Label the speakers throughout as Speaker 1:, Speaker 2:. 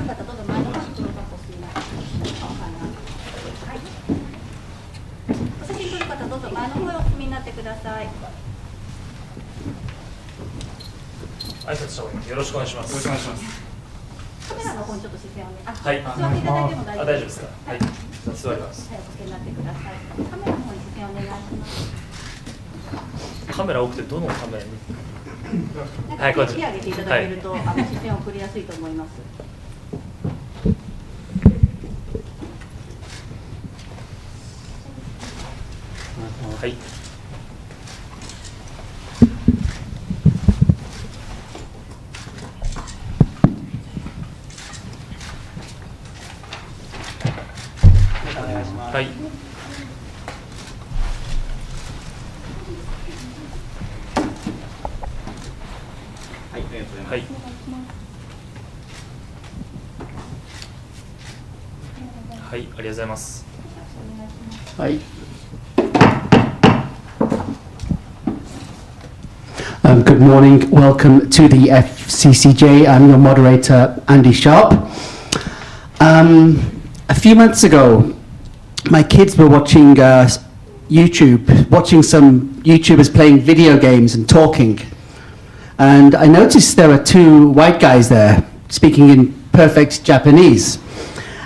Speaker 1: る方どうぞ前の方にプロポーズになってはい。お写真撮る方どうぞ前の方へお進みになってください。
Speaker 2: 挨拶した方がいい。よろしくお願いします。
Speaker 3: よろしくお願いします。
Speaker 1: カメラの方にちょっと視線をね。
Speaker 2: はい。
Speaker 1: 座っていただいても大丈夫
Speaker 2: 大丈夫ですか。はい。じゃあ座ります。
Speaker 1: はい、お付けになってください。カメラの方に視線をお願いします。
Speaker 2: カメラ多くてどのカメラに？
Speaker 1: はい、こっち。手上げていただけると、視線を送りやすいと思います。
Speaker 2: はい。はい。はい。はい、ありがとうございます。
Speaker 4: はい。Good morning. Welcome to the FCCJ. I'm your moderator, Andy Sharp. A few months ago, my kids were watching YouTube, watching some YouTubers playing video games and talking. And I noticed there were two white guys there speaking in perfect Japanese.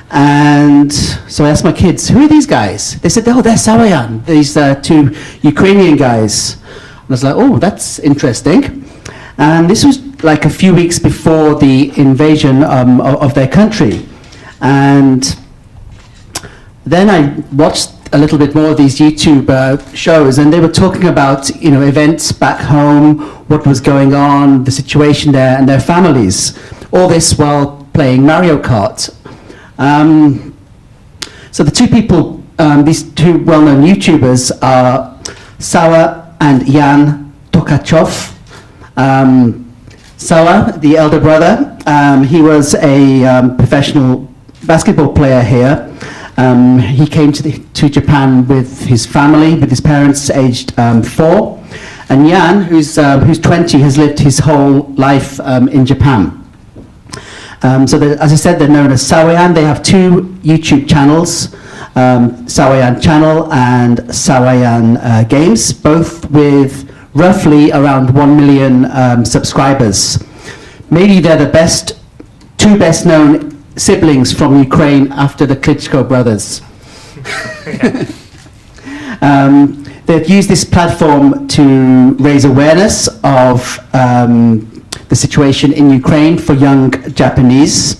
Speaker 4: And so I asked my kids, who are these guys? They said, oh, they're Sawayan, these two Ukrainian guys. And I was like, oh, that's interesting. And this was like a few weeks before the invasion of their country. And then I watched a little bit more of these YouTube shows, and they were talking about, events back home, what was going on, the situation there, and their families. All this while playing Mario Kart. So the two people, these two well-known YouTubers are Sawa and Jan Tokachov. Sawa, the elder brother, he was a professional basketball player here. He came to Japan with his family, with his parents, aged 4. And Jan, who's 20, has lived his whole life in Japan. So as I said, they're known as Sawayan. They have two YouTube channels, Sawayan Channel and Sawayan Games, both with roughly around 1 million subscribers. Maybe they're the two best known siblings from Ukraine after the Klitschko brothers. They've used this platform to raise awareness of the situation in Ukraine for young Japanese,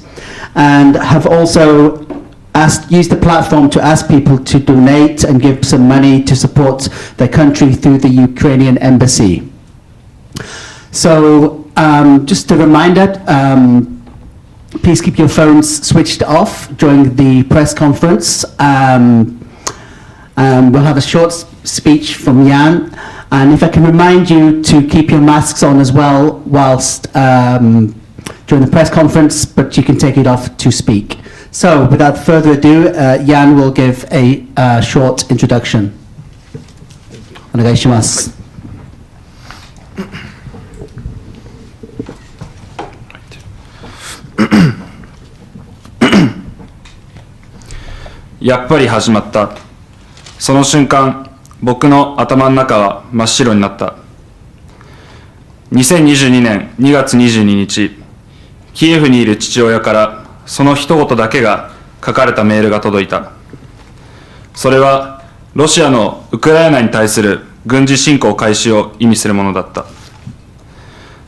Speaker 4: and have also used the platform to ask people to donate and give some money to support their country through the Ukrainian embassy. So just a reminder, please keep your phones switched off during the press conference. We'll have a short speech from Jan, and if I can remind you to keep your masks on as well whilst during the press conference, but you can take it off to speak. So without further ado, Jan will give a short introduction. お願いします。
Speaker 3: やっぱり始まった。その瞬間、僕の頭の中は真っ白になった。2022年2月22日、キエフにいる父親からその一言だけが書かれたメールが届いた。それはロシアのウクライナに対する軍事侵攻開始を意味するものだった。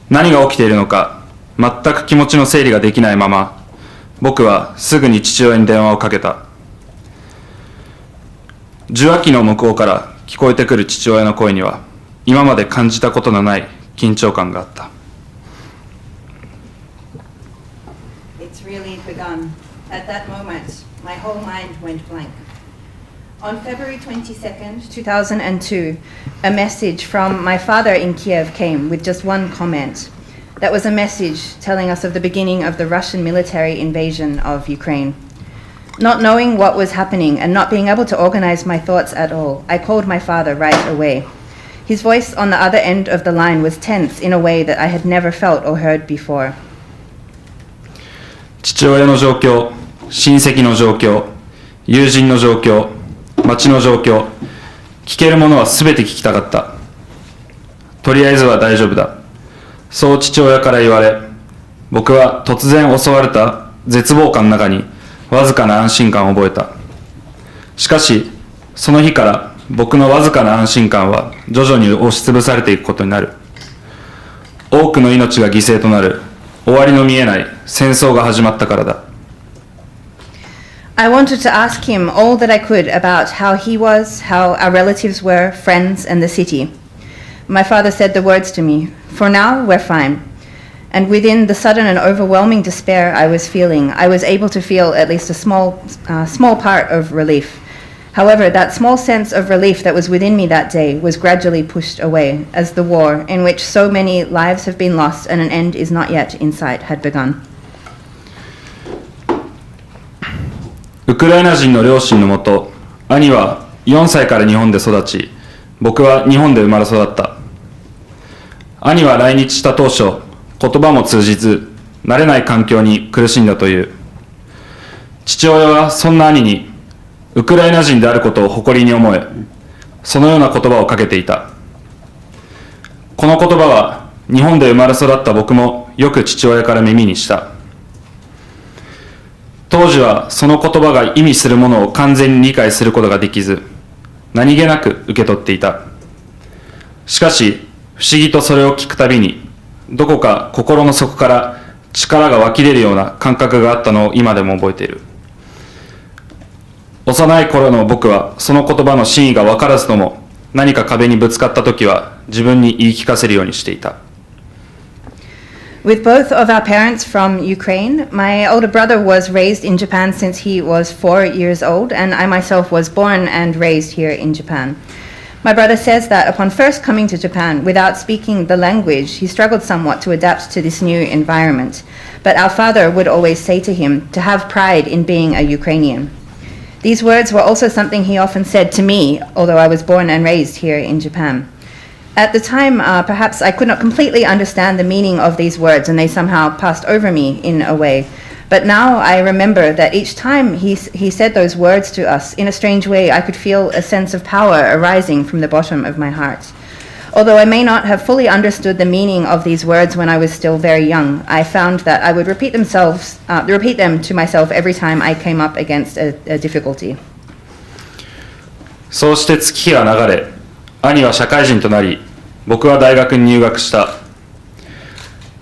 Speaker 3: 何が起きているのか、全く気持ちの整理ができないまま、僕はすぐに父親に電話をかけた。受話器の向こうから聞こえてくる父親の声には、今まで感じたことのない緊張感があった。
Speaker 5: It's really begun. At that moment, my whole mind went blank. On February 22nd, 2002, a message from my father in Kiev came with just one comment. That was a message telling us of the beginning of the Russian military invasion of Ukraine. Not knowing what was happening and not being able to organize my thoughts at all, I called my father right away. His voice on the other end of the line was tense in a way that I had never felt or heard before.
Speaker 3: 父親の状況、親戚の状況、友人の状況、町の状況、聞けるものは全て聞きたかった。とりあえずは大丈夫だ。そう父親から言われ、僕は突然襲われた絶望感の中にわずかな安心感を覚えた。しかし、その日から僕のわずかな安心感は徐々に押しつぶされていくことになる。多くの命が犠牲となる終わりの見えない戦争が始まったからだ。
Speaker 5: I wanted to ask him all that I could about how he was, how our relatives were, friends, and the city. My father said the words to me, "For now, we're fine." And within the sudden and overwhelming despair I was feeling, I was able to feel at least a small part of relief. However, that small sense of relief that was within me that day was gradually pushed away as the war, in which so many lives have been lost and an end is not yet in sight, had begun.
Speaker 3: ウクライナ人の両親のもと、兄は4歳から日本で育ち、僕は日本で生まれ育った。兄は来日した当初、言葉も通じず、慣れない環境に苦しんだという。父親はそんな兄に、ウクライナ人であることを誇りに思え、そのような言葉をかけていた。この言葉は、日本で生まれ育った僕もよく父親から耳にした。当時はその言葉が意味するものを完全に理解することができず、何気なく受け取っていた。しかし、不思議とそれを聞くたびに、どこか心の底から力が湧き出るような感覚があったのを今でも覚えている。幼い頃の僕はその言葉の真意が分からずとも、何か壁にぶつかったときは自分に言い聞かせるようにしていた。
Speaker 5: With both of our parents from Ukraine, my older brother was raised in Japan since he was 4 years old, and I myself was born and raised here in Japan. My brother says that upon first coming to Japan, without speaking the language, he struggled somewhat to adapt to this new environment. But our father would always say to him to have pride in being a Ukrainian. These words were also something he often said to me, although I was born and raised here in Japan. At the time, perhaps I could not completely understand the meaning of these words, and they somehow passed over me in a way. But now I remember that each time he said those words to us, in a strange way, I could feel a sense of power arising from the bottom of my heart. Although I may not have fully understood the meaning of these words when I was still very young, I found that I would repeat them to myself every time I came up against a difficulty.
Speaker 3: そうして月日が流れ、兄は社会人となり、僕は大学に入学した。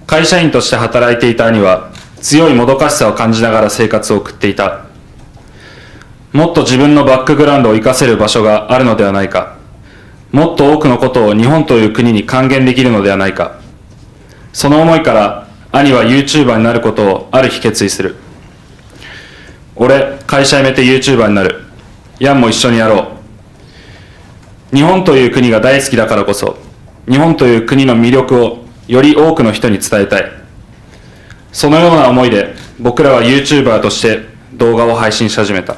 Speaker 3: 会社員として働いていた兄は、強いもどかしさを感じながら生活を送っていた。もっと自分のバックグラウンドを生かせる場所があるのではないか。もっと多くのことを日本という国に還元できるのではないか。その思いから兄は YouTuber になることをある日決意する。俺、会社辞めて YouTuber になる。ヤンも一緒にやろう。日本という国が大好きだからこそ、日本という国の魅力をより多くの人に伝えたい。そのような思いで僕らは YouTuber として動画を配信し始めた。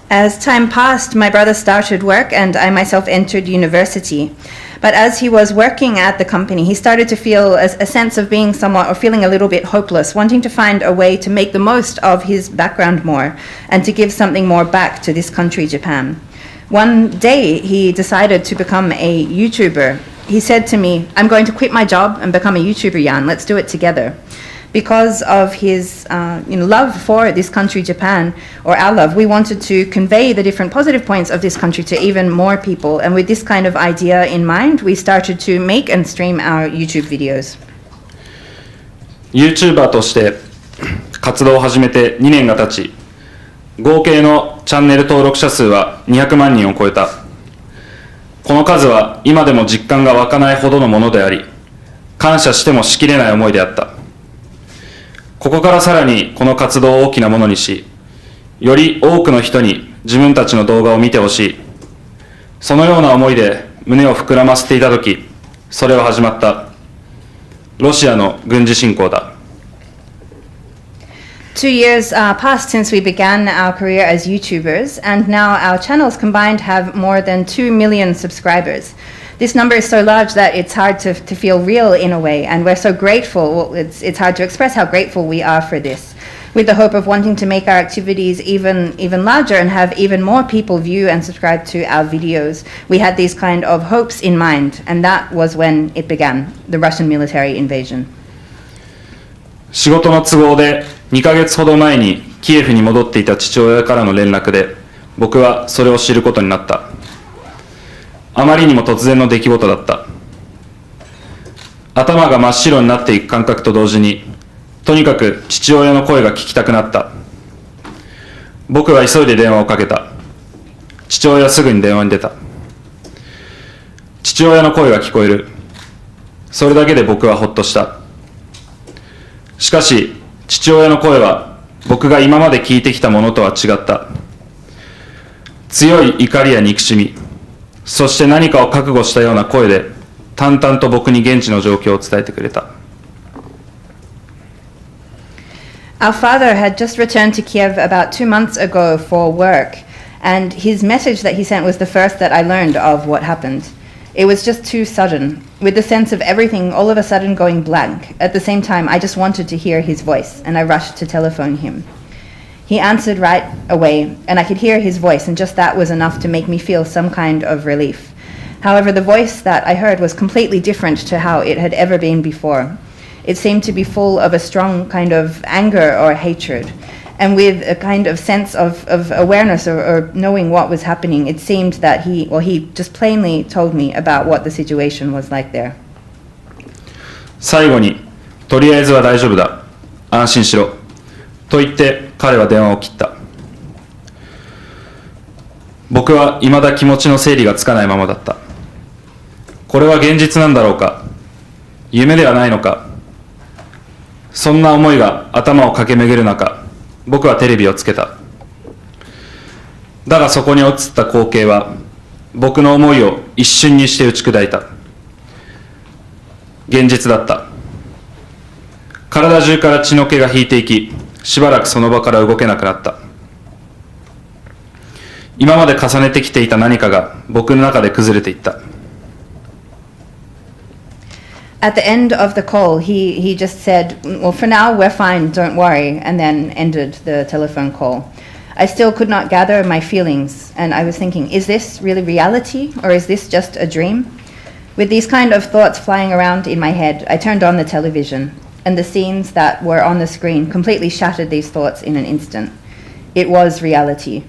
Speaker 5: As time passed, my brother started work and I myself entered university. But as he was working at the company, he started to feel a sense of being somewhat, or feeling a little bit hopeless, wanting to find a way to make the most of his background more and to give something more back to this country, Japan. One day, he decided to become a YouTuber. He said to me, "I'm going to quit my job and become a YouTuber, Jan. Let's do it together." Because of his love for this country, Japan, or our love, we wanted to convey the different positive points of this country to even more people. And with this kind of idea in mind, we started to make and stream our YouTube videos.
Speaker 3: YouTuber として活動を始めて2年が経ち、合計のチャンネル登録者数は200万人を超えた。この数は今でも実感が湧かないほどのものであり、感謝してもしきれない思いであった。ここからさらにこの活動を大きなものにし、より多くの人に自分たちの動画を見てほしい。そのような思いで胸を膨らませていたとき、それは始まった。ロシアの軍事侵攻だ。
Speaker 5: 2 years passed since we began our career as YouTubers, and now our channels combined have more than 2 million subscribers. This number is so large that it's hard to feel real in a way, and we're so grateful. It's hard to express how grateful we are for this, with the hope of wanting to make our activities even larger and have even more people view and subscribe to our videos. We had these kind of hopes in mind, and that was when it began, the Russian military invasion.
Speaker 3: 仕事の都合で2ヶ月ほど前にキエフに戻っていた父親からの連絡で、僕はそれを知ることになった。あまりにも突然の出来事だった。頭が真っ白になっていく感覚と同時に、とにかく父親の声が聞きたくなった。僕は急いで電話をかけた。父親はすぐに電話に出た。父親の声が聞こえる。それだけで僕はほっとした。しかし、父親の声は僕が今まで聞いてきたものとは違った。強い怒りや憎しみ、そして何かを覚悟したような声で、淡々と僕に現地の状況を伝えてくれた。
Speaker 5: Our father had just returned to Kiev about 2 months ago for work, and his message that he sent was the first that I learned of what happened. It was just too sudden, with the sense of everything all of a sudden going blank. At the same time, I just wanted to hear his voice, and I rushed to telephone him. He answered right away, and I could hear his voice, and just that was enough to make me feel some kind of relief. However, the voice that I heard was completely different to how it had ever been before. It seemed to be full of a strong kind of anger or hatred, and with a kind of sense of awareness or knowing what was happening. It seemed that he just plainly told me about what the situation was like there.
Speaker 3: 最後に、とりあえずは大丈夫だ。安心しろ。と言って彼は電話を切った。僕は未だ気持ちの整理がつかないままだった。これは現実なんだろうか、夢ではないのか。そんな思いが頭を駆け巡る中、僕はテレビをつけた。だがそこに映った光景は僕の思いを一瞬にして打ち砕いた。現実だった。体中から血の気が引いていき、しばらくその場から動けなくなった。今まで重ねてきていた何かが僕の中で崩れていった。
Speaker 5: At the end of the call, he just said, well, for now, we're fine, don't worry, and then ended the telephone call. I still could not gather my feelings, and I was thinking, is this really reality, or is this just a dream? With these kind of thoughts flying around in my head, I turned on the television, and the scenes that were on the screen completely shattered these thoughts in an instant. It was reality.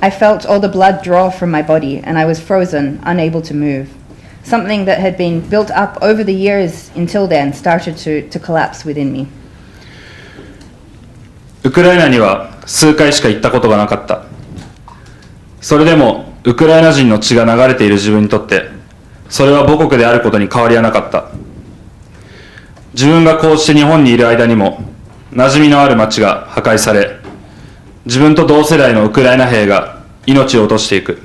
Speaker 5: I felt all the blood draw from my body, and I was frozen, unable to move. Something that had been built up over the years until then started to collapse within me.
Speaker 3: ウクライナには数回しか行ったことがなかった。それでもウクライナ人の血が流れている自分にとって、それは母国であることに変わりはなかった。自分がこうして日本にいる間にも、馴染みのある町が破壊され、自分と同世代のウクライナ兵が命を落としていく。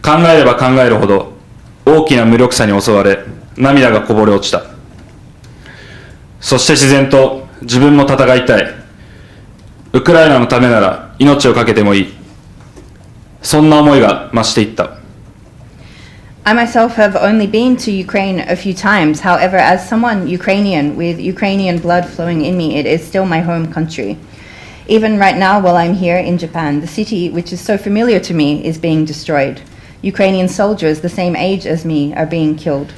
Speaker 3: 考えれば考えるほど、大きな無力さに襲われ、涙がこぼれ落ちた。そして自然と自分も戦いたい。ウクライナのためなら命を懸けてもいい。そんな思いが増していった。
Speaker 5: I myself have only been to Ukraine a few times. However, as someone Ukrainian with Ukrainian blood flowing in me, it is still my home country. Even right now, while I'm here in Japan, the city, which is so familiar to me, is being destroyed. Ukrainian soldiers the same age as me are being killed.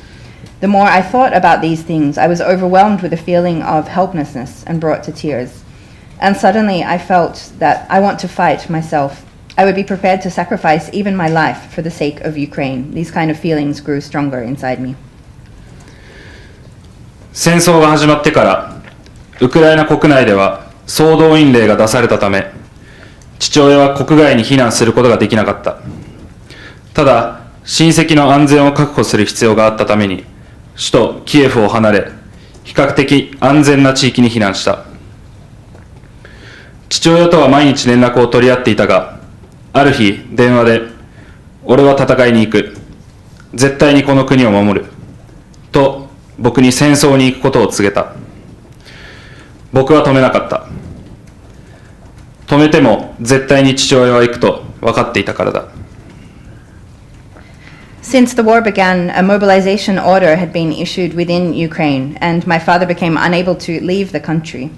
Speaker 5: The more I thought about these things, I was overwhelmed with a feeling of helplessness and brought to tears. And suddenly I felt that I want to fight myself. I would be prepared to sacrifice even my life for the sake of Ukraine. These kind of feelings grew stronger inside me.
Speaker 3: 戦争が始まってから、ウクライナ国内では総動員令が出されたため、父親は国外に避難することができなかった。ただ、親戚の安全を確保する必要があったために、首都キエフを離れ、比較的安全な地域に避難した。父親とは毎日連絡を取り合っていたが、ある日電話で、俺は戦いに行く。絶対にこの国を守る。と僕に戦争に行くことを告げた。僕は止めなかった。止めても絶対に父親は行くと分かっていたからだ。
Speaker 5: Since the war began, a mobilization order had been issued within Ukraine, and my father became unable to leave the country.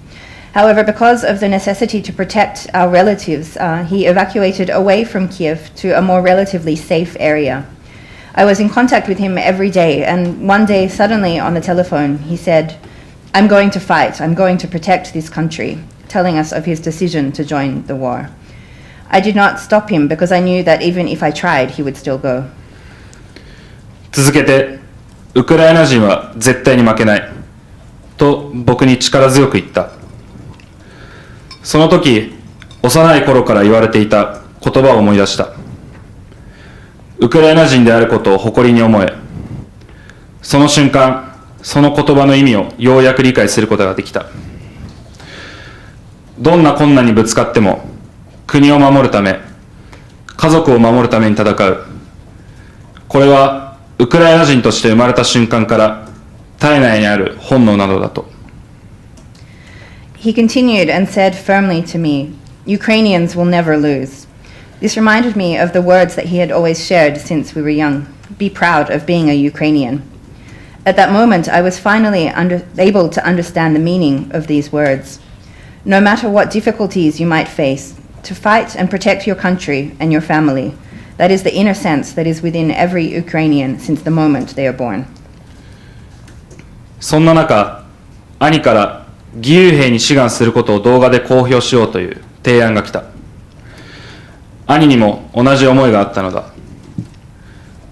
Speaker 5: However, because of the necessity to protect our relatives, he evacuated away from Kiev to a more relatively safe area. I was in contact with him every day, and one day, suddenly on the telephone, he said, "I'm going to fight, I'm going to protect this country," telling us of his decision to join the war. I did not stop him because I knew that even if I tried, he would still go.
Speaker 3: 続けて、ウクライナ人は絶対に負けないと僕に力強く言った。その時、幼い頃から言われていた言葉を思い出した。ウクライナ人であることを誇りに思え、その瞬間、その言葉の意味をようやく理解することができた。どんな困難にぶつかっても、国を守るため、家族を守るために戦う。これはウクライナ人として生まれた瞬間から体内にある本能などだと。
Speaker 5: He continued and said firmly to me, "Ukrainians will never lose." This reminded me of the words that he had always shared since we were young. Be proud of being a Ukrainian. At that moment, I was finally able to understand the meaning of these words. No matter what difficulties you might face, to fight and protect your country and your family, that is the inner sense that is within every Ukrainian since the moment they are born.
Speaker 3: そんな中、兄から義勇兵に志願することを動画で公表しようという提案が来た。兄にも同じ思いがあったのだ。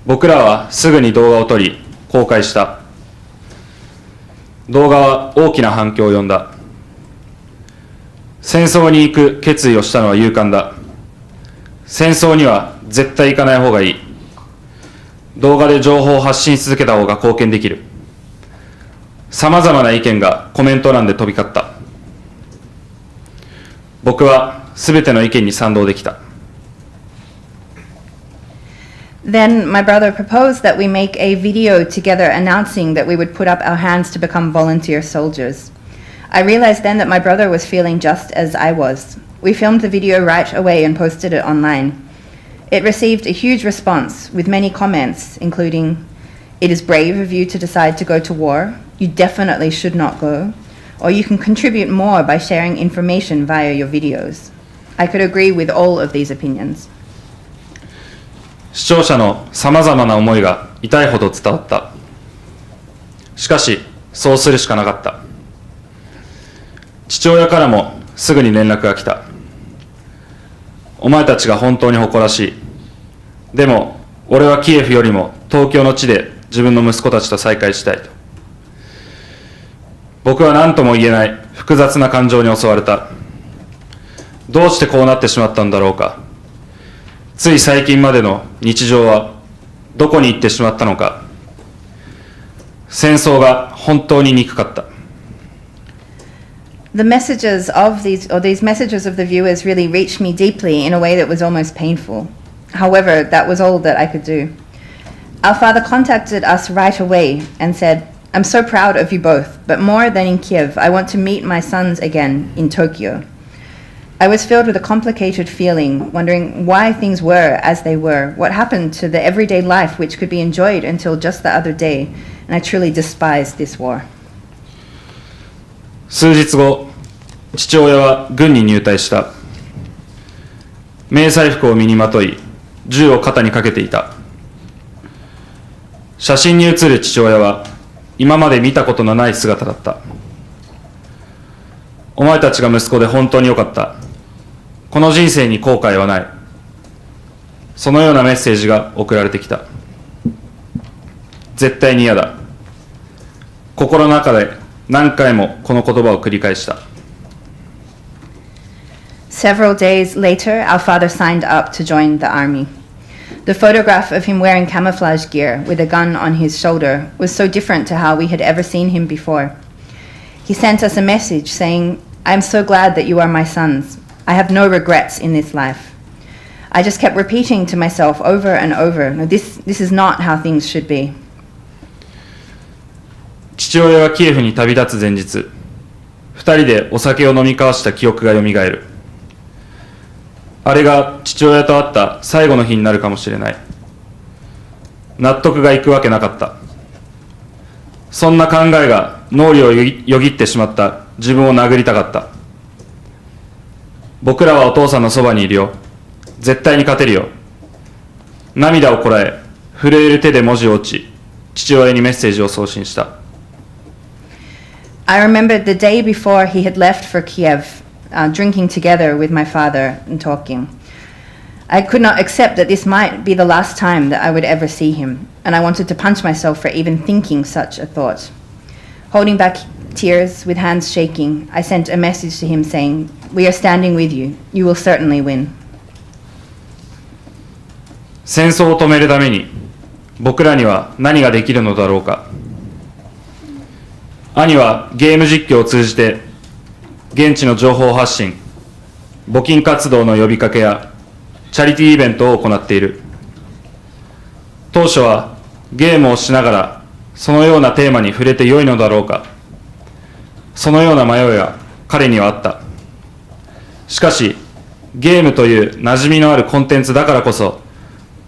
Speaker 3: 僕らはすぐに動画を撮り公開した。動画は大きな反響を呼んだ。戦争に行く決意をしたのは勇敢だ。戦争には絶対行かない方がいい。動画で情報を発信し続けた方が貢献できる。さまざまな意見がコメント欄で飛び交った。僕はすべての意見に賛同できた。
Speaker 5: Then my brother proposed that we make a video together announcing that we would put up our hands to become volunteer soldiers. I realized then that my brother was feeling just as I was. We filmed the video right away and posted it online. It received a huge response with many comments, including, "It is brave of you to decide to go to war. You definitely should not go. Or you can contribute more by sharing information via your videos." I could agree with all of these opinions.
Speaker 3: 視聴者のさまざまな思いが痛いほど伝わった。しかし、そうするしかなかった。父親からもすぐに連絡が来た。お前たちが本当に誇らしい。でも、俺はキエフよりも東京の地で自分の息子たちと再会したいと。僕は何とも言えない複雑な感情に襲われた。どうしてこうなってしまったんだろうか。つい最近までの日常はどこに行ってしまったのか。戦争が本当に憎かった。
Speaker 5: The messages of these messages of the viewers really reached me deeply in a way that was almost painful. However, that was all that I could do. Our father contacted us right away and said, "I'm so proud of you both, but more than in Kiev, I want to meet my sons again in Tokyo." I was filled with a complicated feeling, wondering why things were as they were, what happened to the everyday life which could be enjoyed until just the other day, and I truly despised this war.
Speaker 3: 数日後、父親は軍に入隊した。迷彩服を身にまとい、銃を肩にかけていた。写真に写る父親は、今まで見たことのない姿だった。お前たちが息子で本当によかった。この人生に後悔はない。そのようなメッセージが送られてきた。絶対に嫌だ。心の中で何回もこの言葉を繰り返した。
Speaker 5: Several days later, our father signed up to join the army. The photograph of him wearing camouflage gear with a gun on his shoulder was so different to how we had ever seen him before. He sent us a message saying, "I'm so glad that you are my sons. I have no regrets in this life." I just kept repeating to myself over and over, "No, this is not how things should be."
Speaker 3: 父親がキエフに旅立つ前日、二人でお酒を飲み交わした記憶がよみがえる。あれが父親と会った最後の日になるかもしれない。納得がいくわけなかった。そんな考えが脳裏をよぎってしまった自分を殴りたかった。僕らはお父さんのそばにいるよ。絶対に勝てるよ。涙をこらえ、震える手で文字を打ち、父親にメッセージを送信した。
Speaker 5: I remembered the day before he had left for Kiev, drinking together with my father and talking. I could not accept that this might be the last time that I would ever see him, and I wanted to punch myself for even thinking such a thought. Holding back tears with hands shaking, I sent a message to him saying, "We are standing with you. You will certainly win."
Speaker 3: 戦争を止めるために僕らには何ができるのだろうか。兄はゲーム実況を通じて現地の情報発信、募金活動の呼びかけやチャリティーイベントを行っている。当初はゲームをしながらそのようなテーマに触れてよいのだろうか。そのような迷いが彼にはあった。しかしゲームという馴染みのあるコンテンツだからこそ、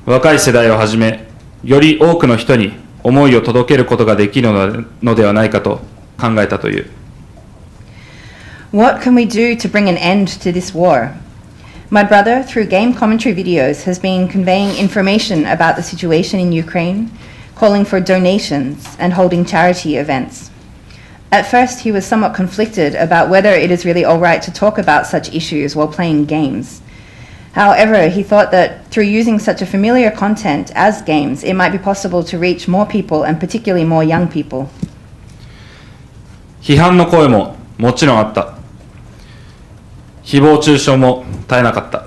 Speaker 3: 若い世代をはじめより多くの人に思いを届けることができるのではないかと考えたという。
Speaker 5: What can we do to bring an end to this war? My brother, through game commentary videos, has been conveying information about the situation in Ukraine, calling for donations and holding charity events. At first, he was somewhat conflicted about whether it is really all right to talk about such issues while playing games. However, he thought that through using such a familiar content as games, it might be possible to reach more people, and particularly more young people.
Speaker 3: 批判の声ももちろんあった。誹謗中傷も絶えなかった。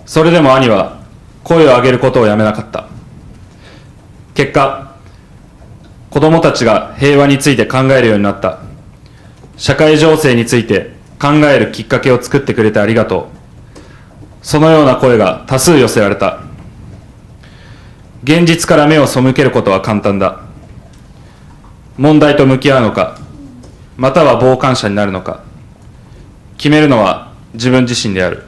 Speaker 3: それでも兄は声を上げることをやめなかった。結果、子供たちが平和について考えるようになった。社会情勢について考えるきっかけを作ってくれてありがとう。そのような声が多数寄せられた。現実から目を背けることは簡単だ。問題と向き合うのか、または傍観者になるのか、決めるのは自分自身である。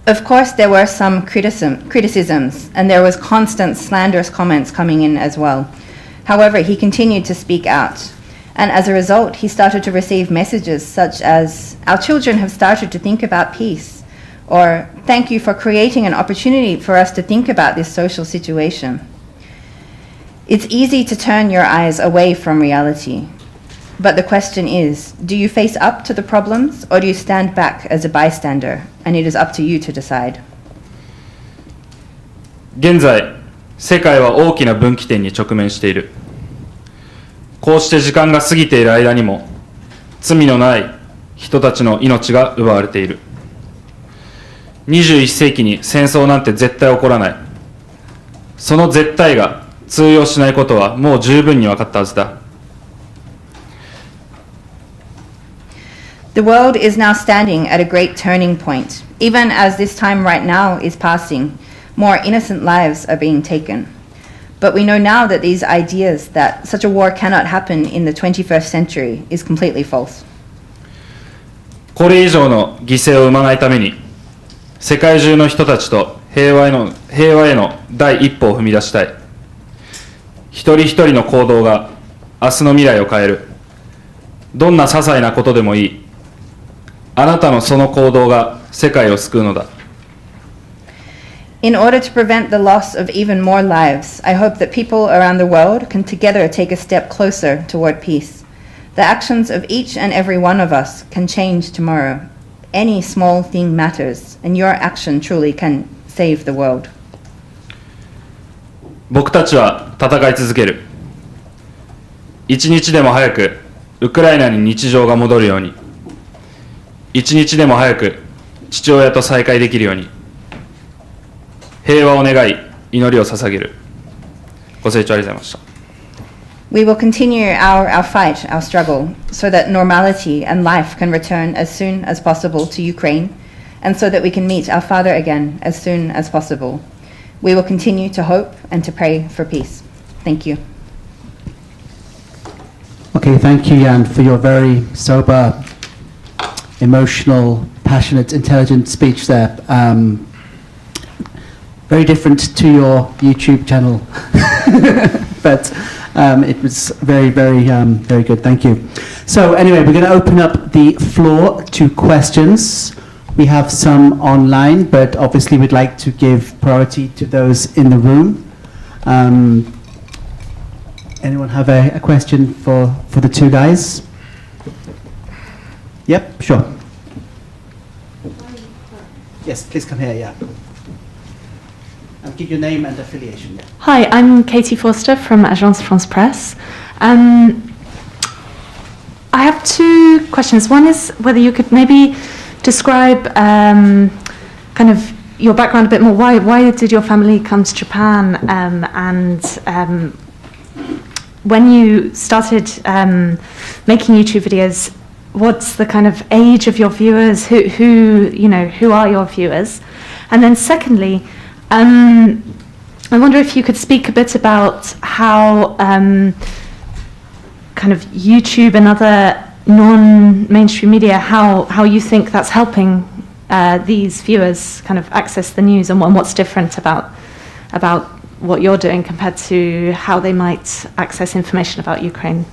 Speaker 5: Of course, there were some criticisms, and there was constant slanderous comments coming in as well. However, he continued to speak out. And as a result, he started to receive messages such as, "Our children have started to think about peace," or "Thank you for creating an opportunity for us to think about this social situation." It's easy to turn your eyes away from reality. But the question is, do you face up to the problems, or do you stand back as a bystander? And it is up to you to decide.
Speaker 3: 現在、世界は大きな分岐点に直面している。こうして時間が過ぎている間にも、罪のない人たちの命が奪われている。21世紀に戦争なんて絶対起こらない。その絶対が通用しないことはもう十分に分かったはずだ。
Speaker 5: The world is now standing at a great turning point. Even as this time right now is passing, more innocent lives are being taken. But we know now that these ideas that such a war cannot happen in the 21st century is completely false.
Speaker 3: これ以上の犠牲を生まないために、世界中の人たちと平和への第一歩を踏み出したい。一人一人の行動が明日の未来を変える。どんな些細なことでもいい。あなたのその行動が世界を救うのだ。
Speaker 5: In order to prevent the loss of even more lives, I hope that people around the world can together take a step closer toward peace. The actions of each and every one of us can change tomorrow. Any small thing matters, and your action truly can save the world.
Speaker 3: 僕たちは戦い続ける。一日でも早くウクライナに日常が戻るように。一日でも早く父親と再会できるように。平和を願い、祈りを捧げる。ご清聴ありがとうございました。
Speaker 5: We will continue our fight, our struggle, so that normality and life can return as soon as possible to Ukraine, and so that we can meet our father again as soon as possible. We will continue to hope and to pray for peace. Thank you.
Speaker 4: Okay, thank you, Jan, for your very sober, emotional, passionate, intelligent speech there. very different to your YouTube channel. But it was very, very, very good. Thank you. So anyway, we're going to open up the floor to questions. We have some online, but obviously we'd like to give priority to those in the room. Anyone have a question for the two guys? Yep, sure. Yes, please come here, yeah. And give your name and affiliation. Yeah.
Speaker 6: Hi, I'm Katie Forster from Agence France Presse. I have two questions. One is whether you could maybe describe kind of your background a bit more. Why did your family come to Japan? And when you started making YouTube videos, what's the kind of age of your viewers? Who are your viewers? And then secondly, I wonder if you could speak a bit about how kind of YouTube and other non-mainstream media, how you think that's helping these viewers kind of access the news, and what's different about what you're doing compared to how they might access information about Ukraine.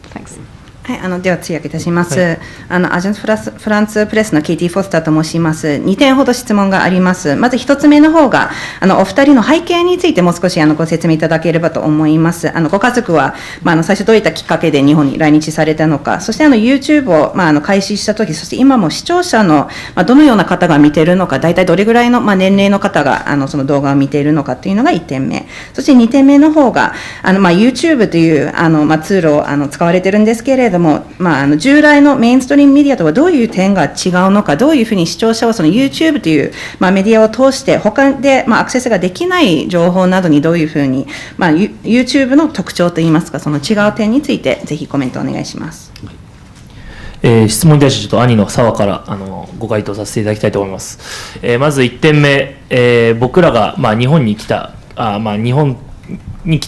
Speaker 6: Thanks.
Speaker 5: はい、では通訳いたします。アジャンスフランスプレスのケイティ・フォスターと申します。2点ほど質問があります。まず1つ目の方が、お二人の背景についてもう少しご説明いただければと思います。ご家族は、最初どういったきっかけで日本に来日されたのか、そして YouTube を、開始したとき、そして今も視聴者の、どのような方が見ているのか、大体どれぐらいの、年齢の方がその動画を見ているのかというのが1点目。そして2点目の方が、YouTube というツールを使われているんですけれども、従来のメインストリームメディアとはどういう点が違うのか、どういうふうに視聴者はその YouTube という、メディアを通して他で、アクセスができない情報などにどういうふうに、YouTube の特徴といいますか、その違う点についてぜひコメントお願いします。
Speaker 2: 質問に対してちょっと兄の澤からご回答させていただきたいと思います。まず1点目、僕らが、日本に来た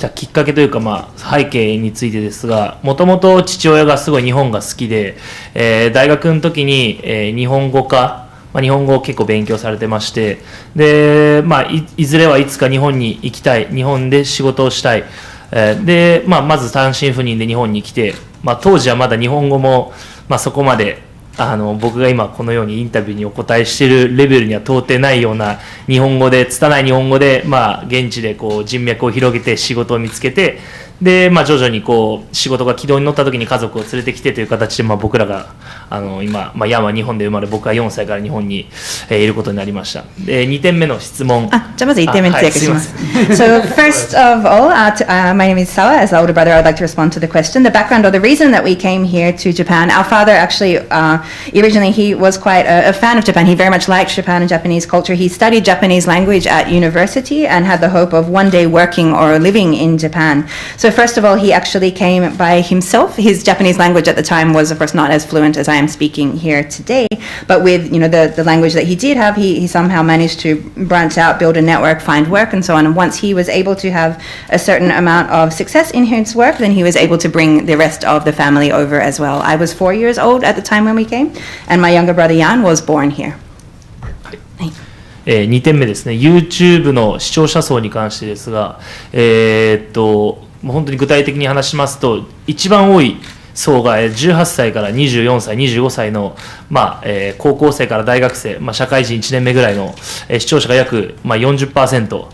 Speaker 2: きっかけというか、背景についてですが、もともと父親がすごい日本が好きで、大学の時に、日本語を結構勉強されてまして、で、いずれはいつか日本に行きたい、日本で仕事をしたい、で、まず単身赴任で日本に来て、当時はまだ日本語も、そこまで僕が今このようにインタビューにお答えしているレベルには到底ないような日本語で、拙い日本語で、現地でこう人脈を広げて仕事を見つけて、で、徐々にこう仕事が軌道に乗った時に家族を連れてきてという形で、僕らが今、ヤンは日本で生まれ、僕は4歳から日本にいることになりました。で、2点目の質問。
Speaker 5: じゃあまず1点目に通訳します。So first of all, my name is Sawa. As an older brother, I'd like to respond to the question. The background or the reason that we came here to Japan, our father actually, originally he was quite a fan of Japan. He very much liked Japan and Japanese culture. He studied Japanese language at university and had the hope of one day working or living in Japan. So first of all, he actually came by himself. His Japanese language at the time was, of course, not as fluent as I am speaking here today. But with the language that he did have, he somehow managed to branch out, build a network, find work, and so on. And once he was able to have a certain amount of success in his work, then he was able to bring the rest of the family over as well. I was 4 years old at the time when we came, and my younger brother Jan was born here.
Speaker 2: 2点目ですね。YouTube の視聴者層に関してですが、本当に具体的に話しますと、一番多い層が18歳から24歳、25歳の、高校生から大学生、社会人1年目ぐらいの視聴者が約、40%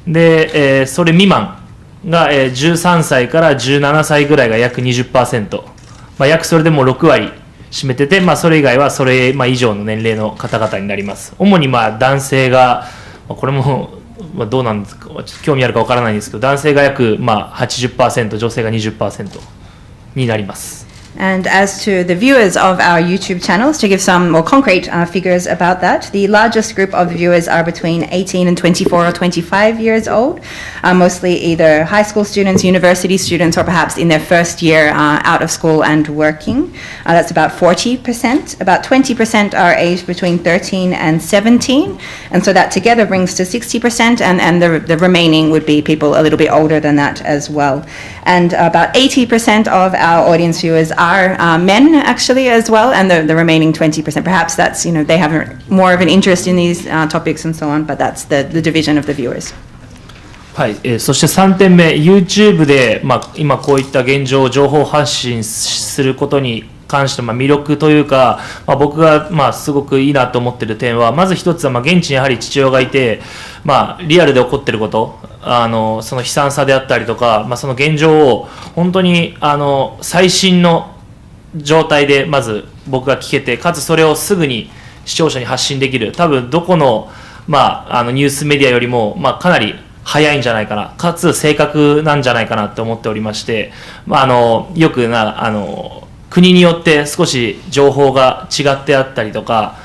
Speaker 2: で、それ未満が13歳から17歳ぐらいが約 20%、約それでも6割占めてて、それ以外はそれ以上の年齢の方々になります。主に男性が、これもどうなんですか、ちょっと興味あるかわからないんですけど、男性が約80%、女性が 20% になります。
Speaker 5: And as to the viewers of our YouTube channels, to give some more concrete figures about that, the largest group of viewers are between 18 and 24 or 25 years old, mostly either high school students, university students, or perhaps in their first year out of school and working. That's about 40%. About 20% are aged between 13 and 17, and so that together brings to 60%, and the remaining would be people a little bit older than that as well. And about 80% of our audience viewers are are men actually as well, and the remaining 20%. Perhaps that's, they have more of an interest in these topics and so on, but that's the division of the viewers.
Speaker 2: はい、そして3点目、YouTube で、今こういった現状を情報発信することに関して魅力というか、僕がすごくいいなと思っている点は、まず一つは現地にやはり父親がいて、リアルで起こっていること、その悲惨さであったりとか、その現状を本当に最新の状態でまず僕が聞けて、かつそれをすぐに視聴者に発信できる、多分どこの、ニュースメディアよりも、かなり早いんじゃないかな、かつ正確なんじゃないかなと思っておりまして、よく国によって少し情報が違ってあったりとか、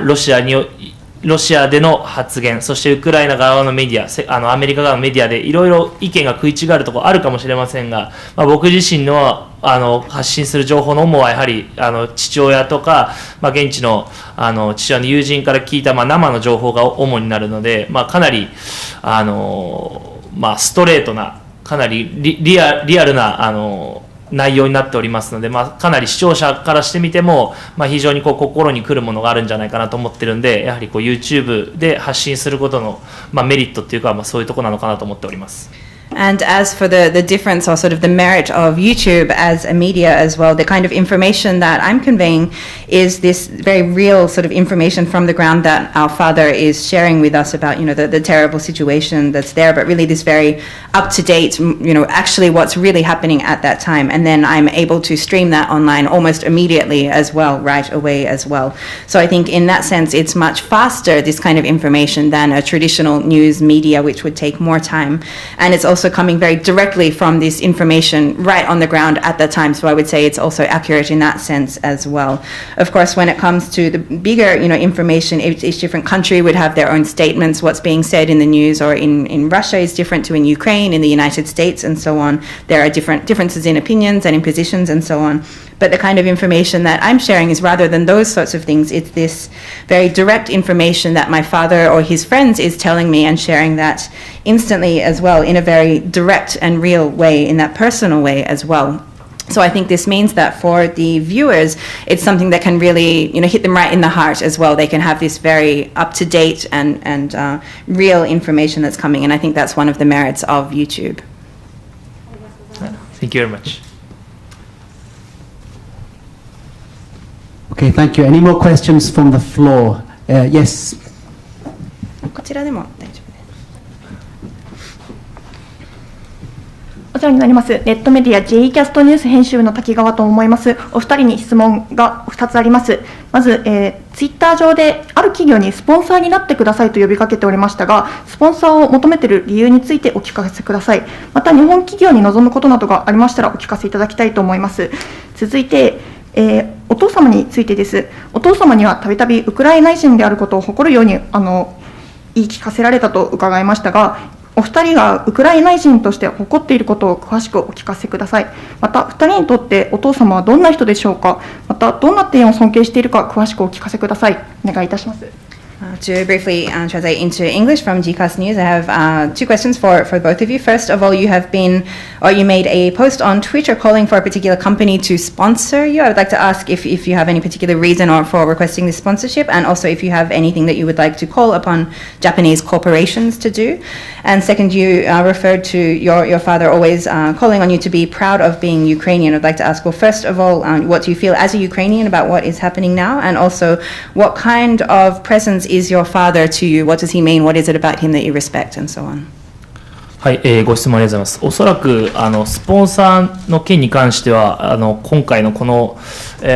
Speaker 2: ロシアでの発言、そしてウクライナ側のメディア、アメリカ側のメディアでいろいろ意見が食い違うところあるかもしれませんが、僕自身の発信する情報の主はやはり父親とか、現地の父親の友人から聞いた生の情報が主になるので、かなりストレートな、かなりリアルな内容になっておりますので、かなり視聴者からしてみても、非常に心に来るものがあるんじゃないかなと思ってるんで、やはりYouTube で発信することの、メリットっていうか、そういうところなのかなと思っております。
Speaker 5: And as for the difference or sort of the merit of YouTube as a media as well, the kind of information that I'm conveying is this very real sort of information from the ground that our father is sharing with us about, the terrible situation that's there, but really this very up-to-date, actually what's really happening at that time. And then I'm able to stream that online almost immediately as well, right away as well. So I think in that sense, it's much faster, this kind of information, than a traditional news media, which would take more time. And it's also coming very directly from this information right on the ground at that time, so I would say it's also accurate in that sense as well. Of course, when it comes to the bigger, information, each different country would have their own statements. What's being said in the news or in Russia is different to in Ukraine, in the United States, and so on. There are differences in opinions and in positions and so on. But the kind of information that I'm sharing is, rather than those sorts of things, it's this very direct information that my father or his friends is telling me and sharing that instantly as well, in a very direct and real way, in that personal way as well. So I think this means that for the viewers, it's something that can really, hit them right in the heart as well. They can have this very up-to-date and real information that's coming, and I think that's one of the merits of YouTube.
Speaker 2: Thank you very much.
Speaker 4: Okay, thank you. Any more questions from the floor? Yes.
Speaker 5: こちらでも大丈夫です。
Speaker 7: お世話になります。ネットメディア J キャストニュース編集部の滝川と思います。お二人に質問が2つあります。まず、ツイッター上である企業にスポンサーになってくださいと呼びかけておりましたが、スポンサーを求めている理由についてお聞かせください。また日本企業に望むことなどがありましたらお聞かせいただきたいと思います。続いて、お父様についてです。お父様にはたびたびウクライナ人であることを誇るように言い聞かせられたと伺いましたが、お二人がウクライナ人として誇っていることを詳しくお聞かせください。また二人にとってお父様はどんな人でしょうか。またどんな点を尊敬しているか詳しくお聞かせください。お願いいたします。
Speaker 5: To briefly translate into English from GCAS News, I have two questions for both of you. First of all, you made a post on Twitter calling for a particular company to sponsor you. I would like to ask if you have any particular reason for requesting this sponsorship, and also if you have anything that you would like to call upon Japanese corporations to do. And second, you referred to your father always calling on you to be proud of being Ukrainian. I'd like to ask, well, first of all, what do you feel as a Ukrainian about what is happening now? And also, what kind of presence is your father to you? What does he mean? What is it about him that you respect? And so on.
Speaker 2: はい、ご質問ありがとうございます。おそらくスポンサーの件に関しては今回のこの、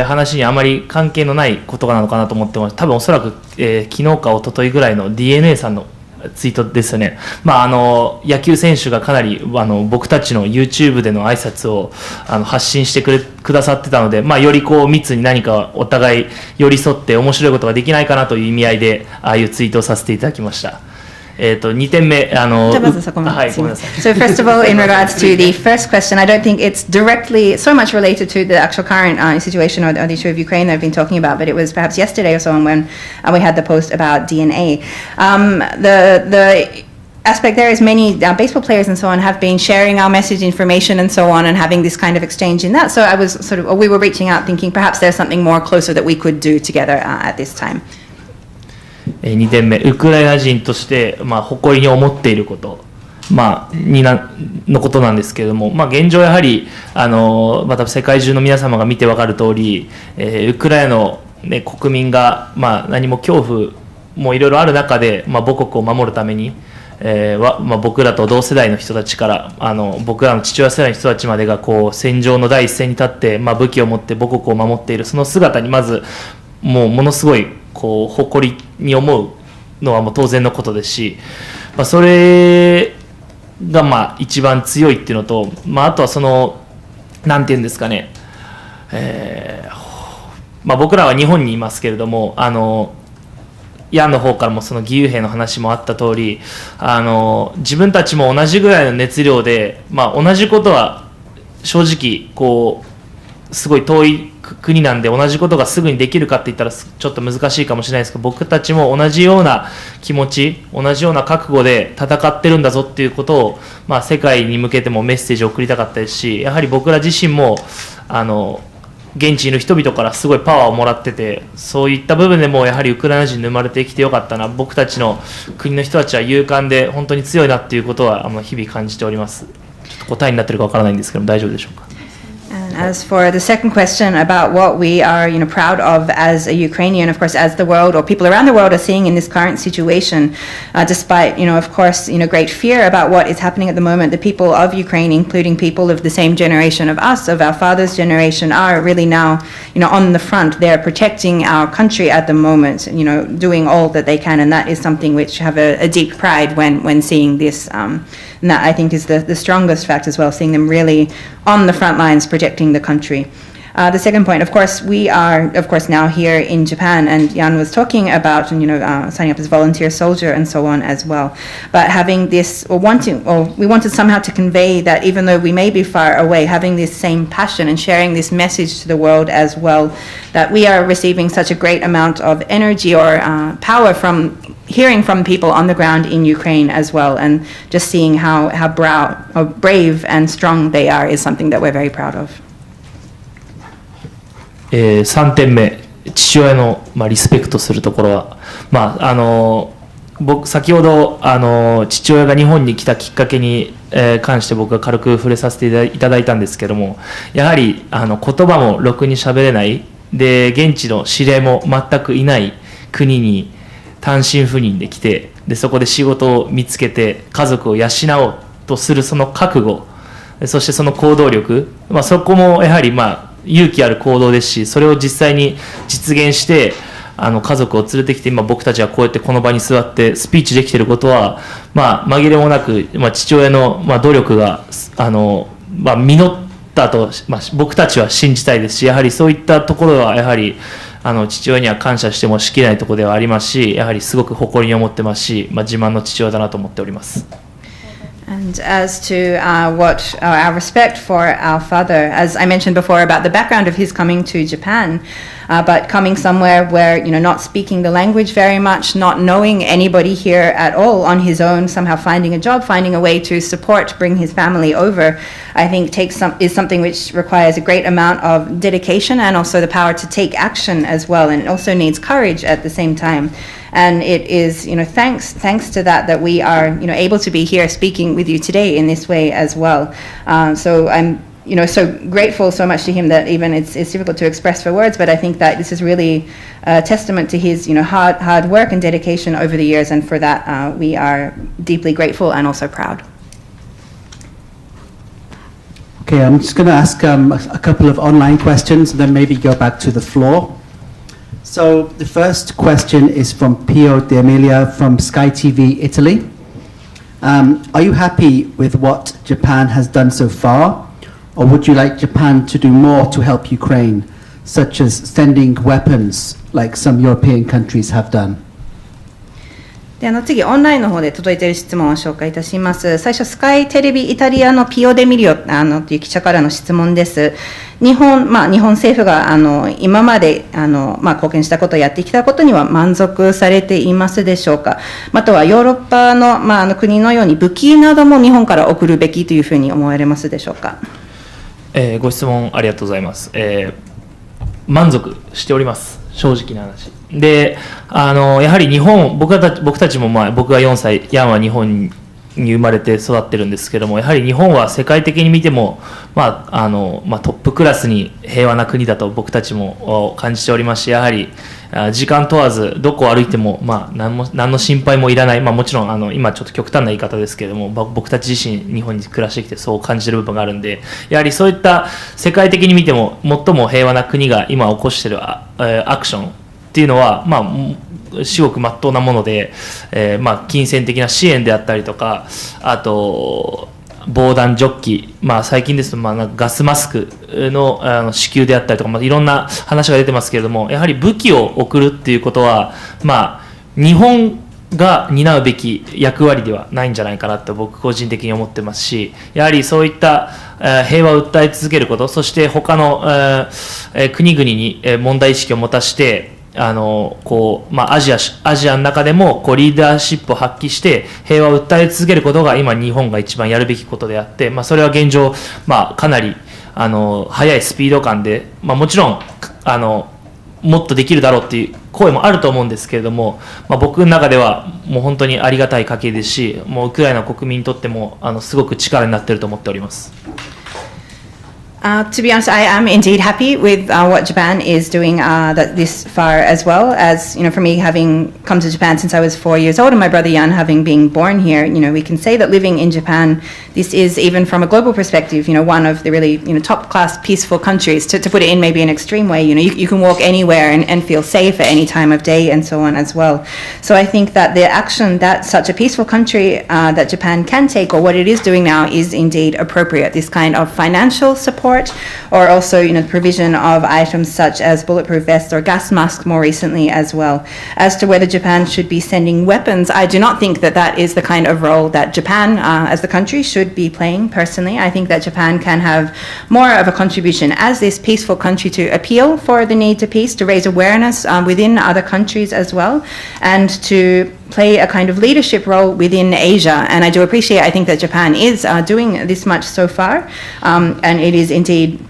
Speaker 2: 話にあまり関係のないことなのかなと思ってます。多分おそらく、昨日か一昨日ぐらいの DNA さんのツイートですよね。野球選手がかなり僕たちの YouTube での挨拶を発信してくださってたので、より密に何かお互い寄り添って面白いことができないかなという意味合いでああいうツイートをさせていただきました。2点目、
Speaker 5: So first of all, in regards to the first question, I don't think it's directly so much related to the actual current situation or the issue of Ukraine that I've been talking about, but it was perhaps yesterday or so on when we had the post about DNA. The aspect there is many baseball players and so on have been sharing our message information and so on and having this kind of exchange in that. So I was we were reaching out thinking perhaps there's something more closer that we could do together at this time.
Speaker 2: 2点目、ウクライナ人として、誇りに思っていること、のことなんですけれども、現状やはりまた世界中の皆様が見て分かる通り、ウクライナの、国民が、何も恐怖もいろいろある中で、母国を守るために、僕らと同世代の人たちから僕らの父親世代の人たちまでがこう戦場の第一線に立って、武器を持って母国を守っているその姿にまずものすごいこう誇りに思うのはもう当然のことですし、それが一番強いっていうのと、あとはそのなんていうんですかね、僕らは日本にいますけれどもヤンの方からもその義勇兵の話もあった通り自分たちも同じぐらいの熱量で、同じことは正直こうすごい遠い国なんで同じことがすぐにできるかって言ったらちょっと難しいかもしれないですけど、僕たちも同じような気持ち同じような覚悟で戦ってるんだぞっていうことを、世界に向けてもメッセージを送りたかったですし、やはり僕ら自身も現地の人々からすごいパワーをもらってて、そういった部分でもやはりウクライナ人に生まれてきてよかったな、僕たちの国の人たちは勇敢で本当に強いなっていうことは日々感じております。ちょっと答えになってるかわからないんですけど大丈夫でしょうか。
Speaker 5: And as for the second question about what we are, proud of as a Ukrainian, of course, as the world or people around the world are seeing in this current situation, despite, of course, great fear about what is happening at the moment, the people of Ukraine, including people of the same generation of us, of our father's generation, are really now, on the front. They're protecting our country at the moment, doing all that they can, and that is something which have a deep pride when seeing this. And that I think is the strongest fact as well, seeing them really on the front lines protecting the country. The second point, of course, we are, now here in Japan, and Jan was talking about, signing up as volunteer soldier and so on as well. But having this, we wanted somehow to convey that even though we may be far away, having this same passion and sharing this message to the world as well, that we are receiving such a great amount of energy or power from hearing from people on the ground in Ukraine as well, and just seeing how brave and strong they are is something that we're very proud of.
Speaker 2: 3点目、父親の、リスペクトするところは、僕先ほど父親が日本に来たきっかけに、関して僕が軽く触れさせていただいたんですけども、やはり言葉もろくに喋れないで現地の知り合いも全くいない国に単身赴任で来て、でそこで仕事を見つけて家族を養おうとするその覚悟、そしてその行動力、そこもやはり勇気ある行動ですし、それを実際に実現して家族を連れてきて今僕たちはこうやってこの場に座ってスピーチできていることは、紛れもなく、父親の努力が実ったと、僕たちは信じたいですし、やはりそういったところはやはり父親には感謝してもしきれないところではありますし、やはりすごく誇りに思ってますし、自慢の父親だなと思っております。
Speaker 5: And as to our respect for our father, as I mentioned before about the background of his coming to Japan, but coming somewhere where, not speaking the language very much, not knowing anybody here at all on his own, somehow finding a job, finding a way to bring his family over, I think is something which requires a great amount of dedication and also the power to take action as well, and it also needs courage at the same time. And it is, thanks to that we are, able to be here speaking with you today in this way as well. So I'm, so grateful so much to him that even it's difficult to express for words, but I think that this is really a testament to his, hard work and dedication over the years, and for that we are deeply grateful and also proud.
Speaker 4: Okay, I'm just going to ask a couple of online questions and then maybe go back to the floor. So the first question is from Pio De Emilia from Sky TV Italy. Are you happy with what Japan has done so far, or would you like Japan to do more to help Ukraine, such as sending weapons like some European countries have done?
Speaker 5: で次、オンラインの方で届いている質問を紹介いたします。最初、スカイテレビイタリアのピオ・デミリオという記者からの質問です。日本政府が今まで貢献したことをやってきたことには満足されていますでしょうか。またはヨーロッパの、国のように武器なども日本から送るべきというふうに思われますでしょうか。
Speaker 2: ご質問ありがとうございます。満足しております、正直な話で。やはり日本、僕たちも、僕が4歳、ヤンは日本に生まれて育ってるんですけども、やはり日本は世界的に見ても、トップクラスに平和な国だと僕たちも感じておりますし、やはり時間問わずどこを歩いても、何の心配もいらない、もちろん今ちょっと極端な言い方ですけれども、僕たち自身日本に暮らしてきてそう感じる部分があるんで、やはりそういった世界的に見ても最も平和な国が今起こしているアクションっていうのは、至極真っ当なもので、金銭的な支援であったりとか、あと防弾ジョッキ、最近ですとガスマスクの支給であったりとか、いろんな話が出てますけれども、やはり武器を送るっていうことは、日本が担うべき役割ではないんじゃないかなと僕個人的に思ってますし、やはりそういった平和を訴え続けること、そして他の国々に問題意識を持たせて、アジアの中でもリーダーシップを発揮して平和を訴え続けることが今日本が一番やるべきことであって、それは現状、かなり速いスピード感で、もちろんもっとできるだろうっていう声もあると思うんですけれども、僕の中ではもう本当にありがたい家系ですし、もうウクライナ国民にとってもすごく力になっていると思っております。
Speaker 5: To be honest, I am indeed happy with what Japan is doing this far, as well as, for me, having come to Japan since I was 4 years old, and my brother Jan having been born here. We can say that living in Japan, this is, even from a global perspective, one of the really, top-class peaceful countries. To put it in maybe an extreme way, you can walk anywhere and feel safe at any time of day, and so on as well. So I think that the action that such a peaceful country that Japan can take, or what it is doing now, is indeed appropriate. This kind of financial support, or also, the provision of items such as bulletproof vests or gas masks more recently as well. As to whether Japan should be sending weapons, I do not think that that is the kind of role that Japan as the country should be playing personally. I think that Japan can have more of a contribution as this peaceful country to appeal for the need to peace, to raise awareness within other countries as well, and to play a kind of leadership role within Asia. And I do appreciate, I think that Japan is doing this much so far, and it is indeed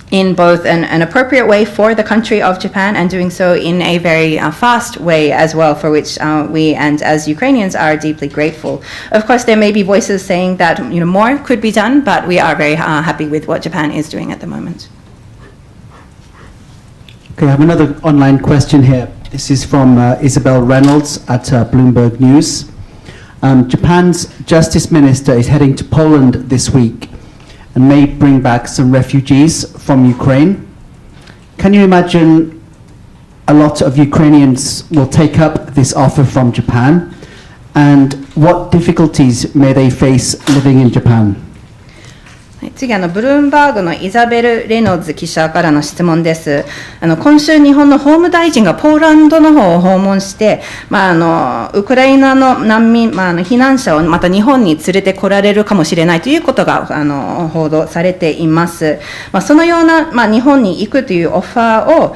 Speaker 5: in both an appropriate way for the country of Japan, and doing so in a very fast way as well, for which we and as Ukrainians are deeply grateful. Of course, there may be voices saying that more could be done, but we are very happy with what Japan is doing at the moment.
Speaker 4: Okay, I have another online question here. This is from Isabel Reynolds at Bloomberg News. Japan's Justice Minister is heading to Poland this week and may bring back some refugees from Ukraine. Can you imagine a lot of Ukrainians will take up this offer from Japan? And what difficulties may they face living in Japan?
Speaker 5: 次、ブルームバーグのイザベル・レノッズ記者からの質問です。今週、日本の法務大臣がポーランドの方を訪問して、ウクライナの難民、避難者をまた日本に連れてこられるかもしれないということが報道されています。そのような、日本に行くというオファーを、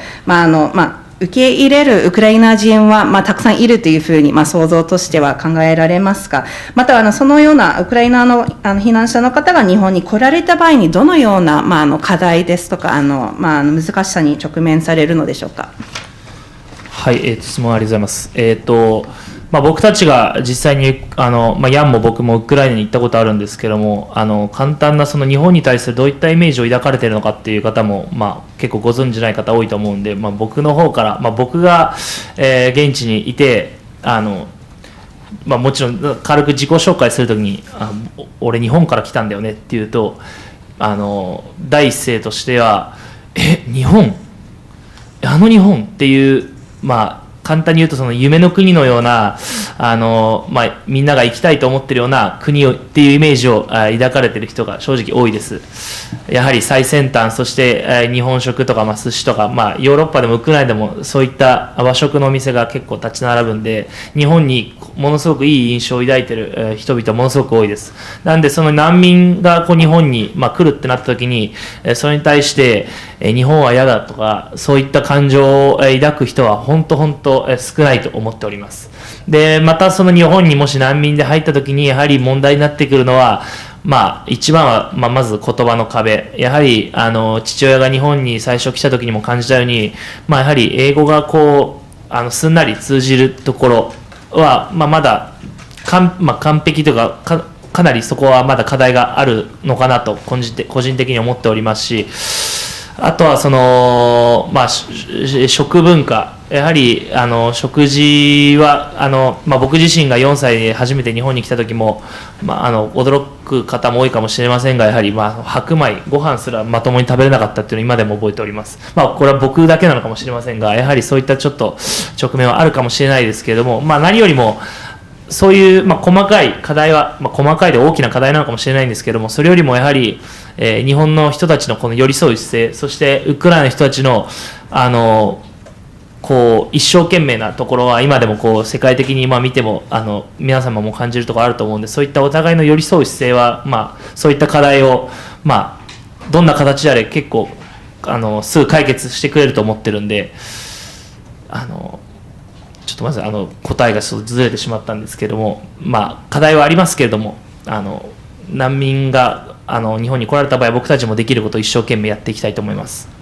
Speaker 5: 受け入れるウクライナ人は、たくさんいるというふうに、想像としては考えられますか。またはそのようなウクライナの避難者の方が日本に来られた場合にどのような、課題ですとか難しさに直面されるのでしょうか。
Speaker 2: はい、質問ありがとうございます。僕たちが実際にヤンも僕もウクライナに行ったことあるんですけども、簡単なその日本に対するどういったイメージを抱かれているのかっていう方も、結構ご存じない方多いと思うんで、僕の方から、僕が、現地にいてもちろん軽く自己紹介するときに俺日本から来たんだよねっていうと第一声としては日本日本っていう簡単に言うとその夢の国のようなみんなが行きたいと思っているような国っていうイメージを抱かれている人が正直多いです。やはり最先端、そして日本食とか寿司とか、ヨーロッパでもウクライナでもそういった和食のお店が結構立ち並ぶんで、日本にものすごくいい印象を抱いている人々ものすごく多いです。なんでその難民が日本に来るってなった時に、それに対して日本は嫌だとかそういった感情を抱く人は本当少ないと思っております。でまたその日本にもし難民で入った時にやはり問題になってくるのは、一番は、まず言葉の壁。やはり父親が日本に最初来た時にも感じたように、やはり英語がすんなり通じるところは、まだ完璧というかなりそこはまだ課題があるのかなと個人的に思っておりますし、あとは食文化、やはり食事は僕自身が4歳で初めて日本に来た時も、驚く方も多いかもしれませんが、やはり白米ご飯すらまともに食べれなかったっていうのを今でも覚えております。これは僕だけなのかもしれませんが、やはりそういったちょっと直面はあるかもしれないですけれども、何よりもそういう細かい課題は、細かいで大きな課題なのかもしれないんですけども、それよりもやはり日本の人たちのこの寄り添う姿勢、そしてウクライナの人たちの一生懸命なところは今でも世界的に見ても皆様も感じるところあると思うんで、そういったお互いの寄り添う姿勢は、そういった課題を、どんな形であれ結構すぐ解決してくれると思ってるんで、ちょっとまず答えがちょっとずれてしまったんですけども、課題はありますけれども、難民が日本に来られた場合、僕たちもできることを一生懸命やっていきたいと思います。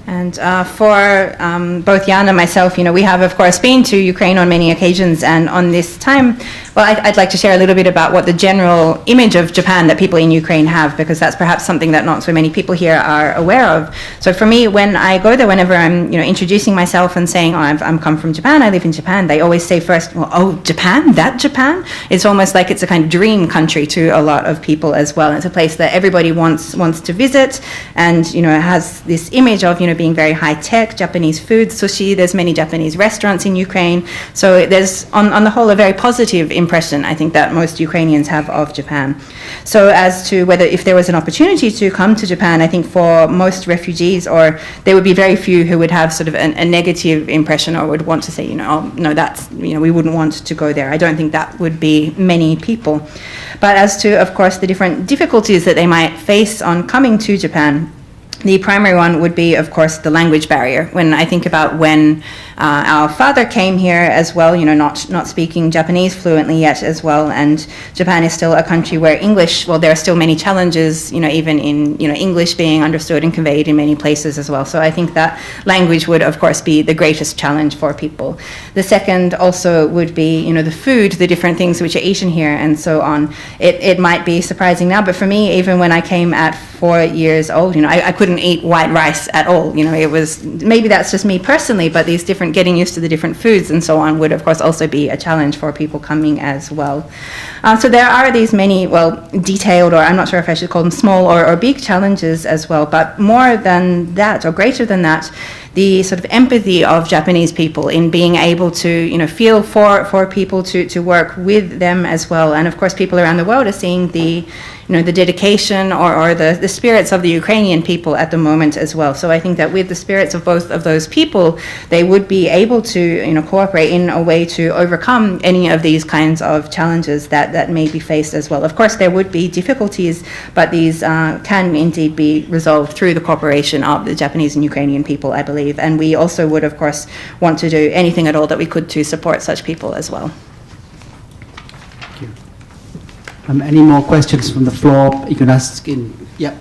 Speaker 5: And for both Jan and myself, we have, of course, been to Ukraine on many occasions. And on this time, well, I'd like to share a little bit about what the general image of Japan that people in Ukraine have, because that's perhaps something that not so many people here are aware of. So for me, when I go there, whenever I'm, introducing myself and saying, oh, I'm come from Japan, I live in Japan, they always say first, well, oh, Japan? That Japan? It's almost like it's a kind of dream country to a lot of people as well. It's a place that everybody wants to visit, and, it has this image of, being very high-tech, Japanese food, sushi, there's many Japanese restaurants in Ukraine. So there's, on the whole, a very positive impression, I think, that most Ukrainians have of Japan. So as to whether, if there was an opportunity to come to Japan, I think for most refugees, or there would be very few who would have sort of a negative impression or would want to say, oh, no, that's, we wouldn't want to go there. I don't think that would be many people. But as to, of course, the different difficulties that they might face on coming to Japan, the primary one would be, of course, the language barrier. When I think about when our father came here as well, not speaking Japanese fluently yet as well, and Japan is still a country where English, well, there are still many challenges, even in, English being understood and conveyed in many places as well. So I think that language would, of course, be the greatest challenge for people. The second also would be, the food, the different things which are eaten here and so on. It might be surprising now, but for me, even when I came at 4 years old, I couldn't eat white rice at all. It was, maybe that's just me personally, but these different, getting used to the different foods and so on would, of course, also be a challenge for people coming as well. So there are these many, detailed, or I'm not sure if I should call them small or big challenges as well, but more than that, or greater than that, the sort of empathy of Japanese people in being able to, feel for people, to work with them as well. And of course, people around the world are seeing the, the dedication or the spirits of the Ukrainian people at the moment as well. So I think that with the spirits of both of those people, they would be able to, cooperate in a way to overcome any of these kinds of challenges that may be faced as well. Of course, there would be difficulties, but these can indeed be resolved through the cooperation of the Japanese and Ukrainian people, I believe. And we also would, of course, want to do anything at all that we could to support such people as well.
Speaker 4: Thank you. Any more questions from the floor? You can ask in, yeah.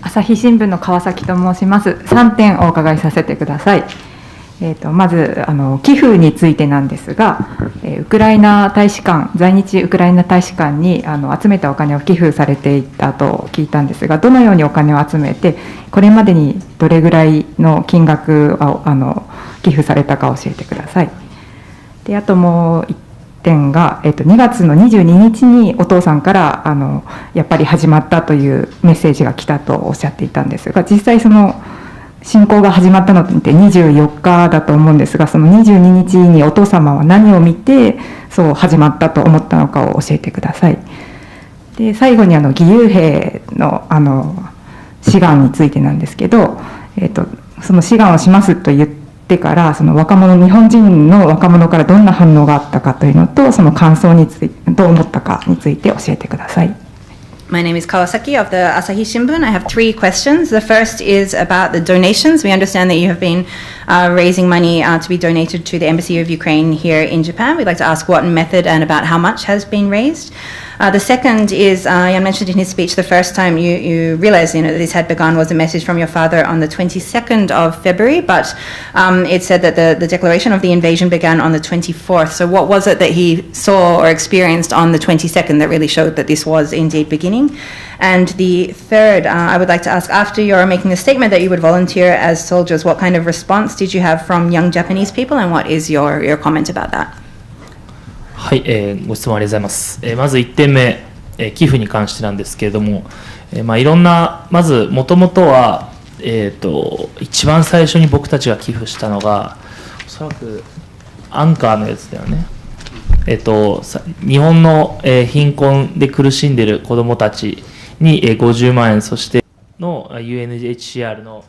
Speaker 8: 朝日新聞の川崎と申します。3点お伺いさせてください。まず寄付についてなんですが、ウクライナ大使館、在日ウクライナ大使館に集めたお金を寄付されていたと聞いたんですが、どのようにお金を集めて、これまでにどれぐらいの金額を寄付されたか教えてください。で、あともう1点が、2月の22日にお父さんからやっぱり始まったというメッセージが来たとおっしゃっていたんですが、実際その侵攻が始まったのって24日だと思うんですが、その22日にお父様は何を見てそう始まったと思ったのかを教えてください。で最後に義勇兵の志願についてなんですけど、その志願をしますと言ってからその日本人の若者からどんな反応があったかというのと、その感想についてどう思ったかについて教えてください。
Speaker 5: My name is Kawasaki of the Asahi Shimbun. I have 3 questions. The first is about the donations. We understand that you have been raising money to be donated to the Embassy of Ukraine here in Japan. We'd like to ask what method and about how much has been raised. The second is, Jan mentioned in his speech the first time you realized that this had begun was a message from your father on the 22nd of February, but it said that the declaration of the invasion began on the 24th. So what was it that he saw or experienced on the 22nd that really showed that this was indeed beginning? And the third, I would like to ask, after you're making a statement that you would volunteer as soldiers, what kind of response did you have from young Japanese people, and what is your comment about that?
Speaker 2: はい、ご質問ありがとうございます。まず1点目、寄付に関してなんですけれども、いろんな、まずもともとは、一番最初に僕たちが寄付したのが、おそらくアンカーのやつだよね。日本の貧困で苦しんでいる子どもたちに50万円、そしての UNHCR の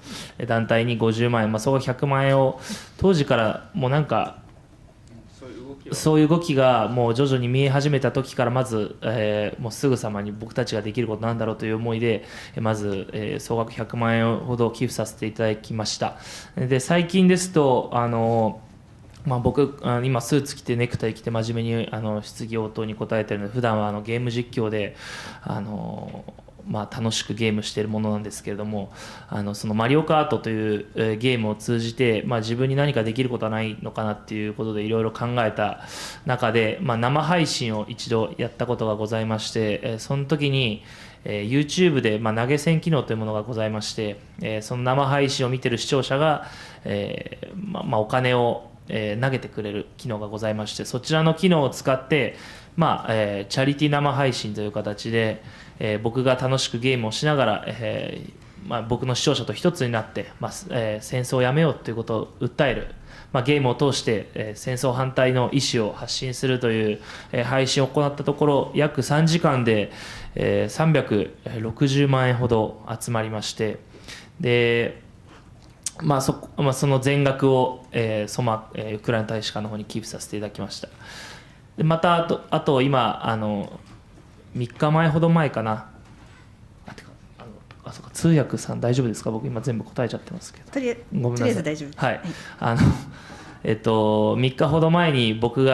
Speaker 2: 団体に50万円、そこ100万円を当時からもうなんかそういう動きがもう徐々に見え始めた時からまず、もうすぐさまに僕たちができることなんだろうという思いでまず、総額100万円ほど寄付させていただきました。で最近ですと僕今スーツ着てネクタイ着て真面目に質疑応答に答えているので、普段はゲーム実況で楽しくゲームしているものなんですけれども、そのマリオカートというゲームを通じて、自分に何かできることはないのかなっていうことでいろいろ考えた中で、生配信を一度やったことがございまして、その時にYouTube で投げ銭機能というものがございまして、その生配信を見ている視聴者がお金を投げてくれる機能がございまして、そちらの機能を使って、チャリティー生配信という形で、僕が楽しくゲームをしながら、僕の視聴者と一つになって、戦争をやめようということを訴える、ゲームを通して、戦争反対の意思を発信するという、配信を行ったところ、約3時間で、360万円ほど集まりまして、でその全額を、ウクライナ大使館の方に寄付させていただきました。でまたあと今3日前ほど前かな、そうか通訳さん大丈夫ですか？僕今全部答えちゃってますけど、ごめんなさい。とりあえず大丈夫です。はい、3日ほど前に僕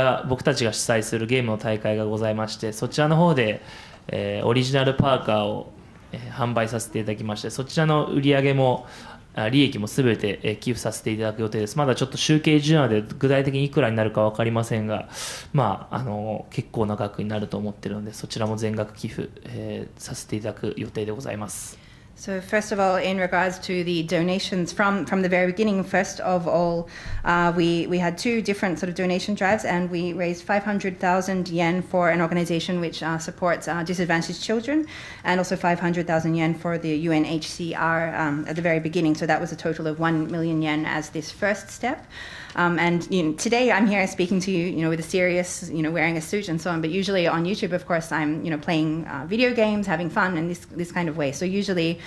Speaker 2: たちが主催するゲームの大会がございまして、そちらの方で、オリジナルパーカーを、販売させていただきまして、そちらの売り上げも利益もすべて寄付させていただく予定です。まだちょっと集計中なので具体的にいくらになるか分かりませんが、結構な額になると思っているので、そちらも全額寄付、させていただく予定でございます。
Speaker 5: So first of all, in regards to the donations from the very beginning, first of all, we had 2 different sort of donation drives, and we raised 500,000 yen for an organization which supports disadvantaged children, and also 500,000 yen for the UNHCR at the very beginning. So that was a total of 1 million yen as this first step. And today I'm here speaking to you, with a serious, wearing a suit and so on. But usually on YouTube, of course, I'm, playing video games, having fun, and this kind of way. So usually,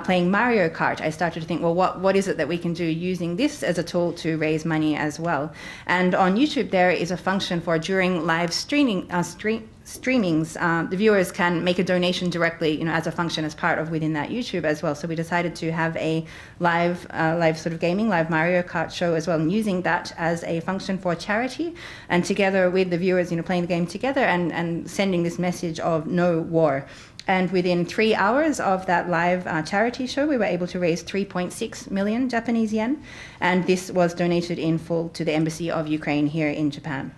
Speaker 5: playing Mario Kart, I started to think, well, what is it that we can do using this as a tool to raise money as well? And on YouTube, there is a function for during live streamings, the viewers can make a donation directly, as a function as part of within that YouTube as well. So we decided to have a live sort of gaming, live Mario Kart show as well, and using that as a function for charity, and together with the viewers, playing the game together and sending this message of no war. And within 3 hours of that live charity show, we were able to raise 3.6 million Japanese yen, and this was donated in full to the Embassy of Ukraine here in Japan.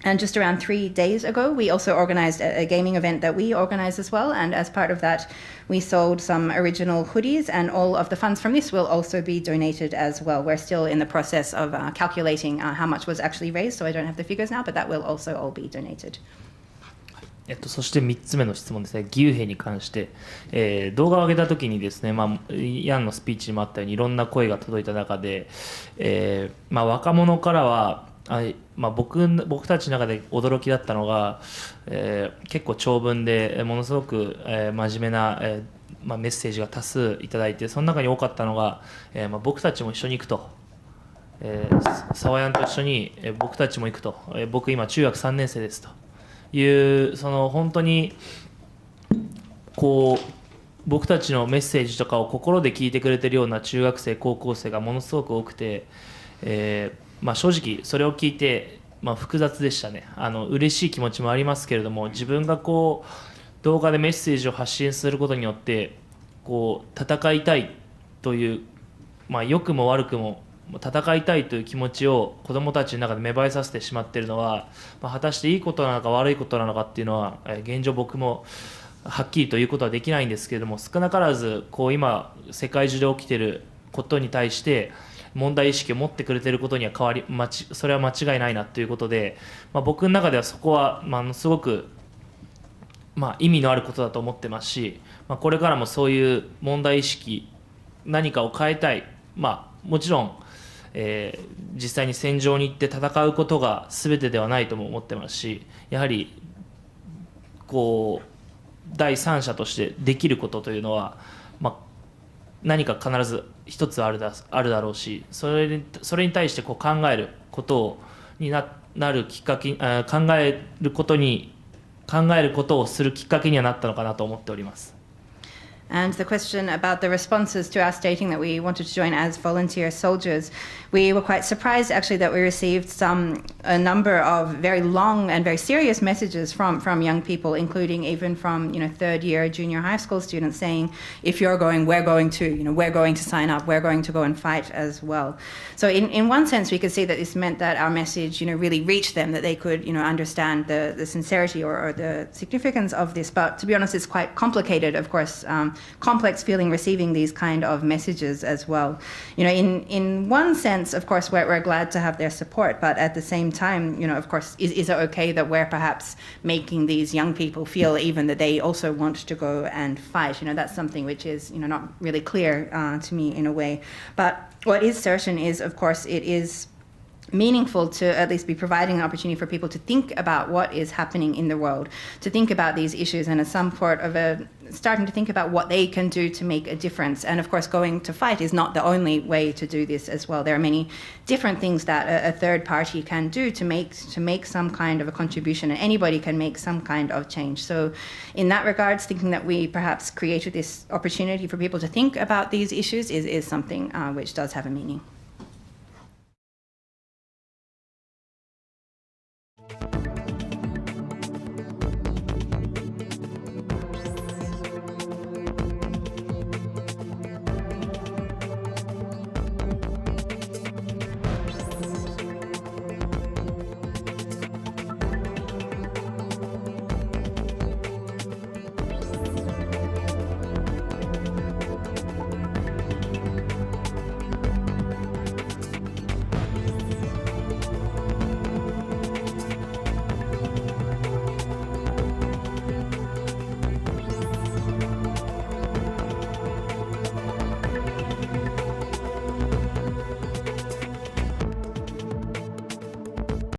Speaker 5: And just around 3 days ago, we also organized a gaming event that we organized as well. And as part of that, we sold some original hoodies, and all of the funds from this will also be donated as well. We're still in the process of calculating how much was actually raised, so I don't have the figures now, but that will also all be donated.
Speaker 2: そして3つ目の質問ですね、義勇兵に関して、動画を上げたときにですね、ヤンのスピーチにもあったようにいろんな声が届いた中で、若者からは僕たちの中で驚きだったのが、結構長文でものすごく、真面目な、メッセージが多数いただいて、その中に多かったのが、僕たちも一緒に行くと、サワヤンと一緒に、僕たちも行くと、僕今中学3年生ですという、その本当にこう僕たちのメッセージとかを心で聞いてくれてるような中学生高校生がものすごく多くて、正直それを聞いて、複雑でしたね。嬉しい気持ちもありますけれども、自分がこう動画でメッセージを発信することによってこう戦いたいという、良くも悪くも戦いたいという気持ちを子どもたちの中で芽生えさせてしまっているのは、果たしていいことなのか悪いことなのかっていうのは、現状僕もはっきりということはできないんですけれども、少なからずこう今世界中で起きていることに対して問題意識を持ってくれていることにはそれは間違いないなということで、僕の中ではそこはすごく意味のあることだと思ってますし、これからもそういう問題意識何かを変えたい、もちろん実際に戦場に行って戦うことが全てではないとも思ってますし、やはりこう第三者としてできることというのは、何か必ず一つあるだろうし、それに対してこう考えることになるきっかけ、考えることをするきっかけにはなったのかなと思っております。
Speaker 5: And the question about the responses to our stating that we wanted to join as volunteer soldiers, we were quite surprised actually that we received a number of very long and very serious messages from young people, including even from third year junior high school students saying, if you're going, we're going to, we're going to sign up, we're going to go and fight as well. So in one sense we could see that this meant that our message really reached them, that they could understand the sincerity or the significance of this. But to be honest, it's quite complicated, of course. Complex feeling receiving these kind of messages as well. In one sense, of course, we're glad to have their support, but at the same time, of course, is it okay that we're perhaps making these young people feel even that they also want to go and fight? That's something which is not really clear to me in a way. But what is certain is, of course, it is meaningful to at least be providing an opportunity for people to think about what is happening in the world, to think about these issues, and as some sort of starting to think about what they can do to make a difference. And of course, going to fight is not the only way to do this as well. There are many different things that a third party can do to make some kind of a contribution, and anybody can make some kind of change. So in that regards, thinking that we perhaps created this opportunity for people to think about these issues is something which does have a meaning.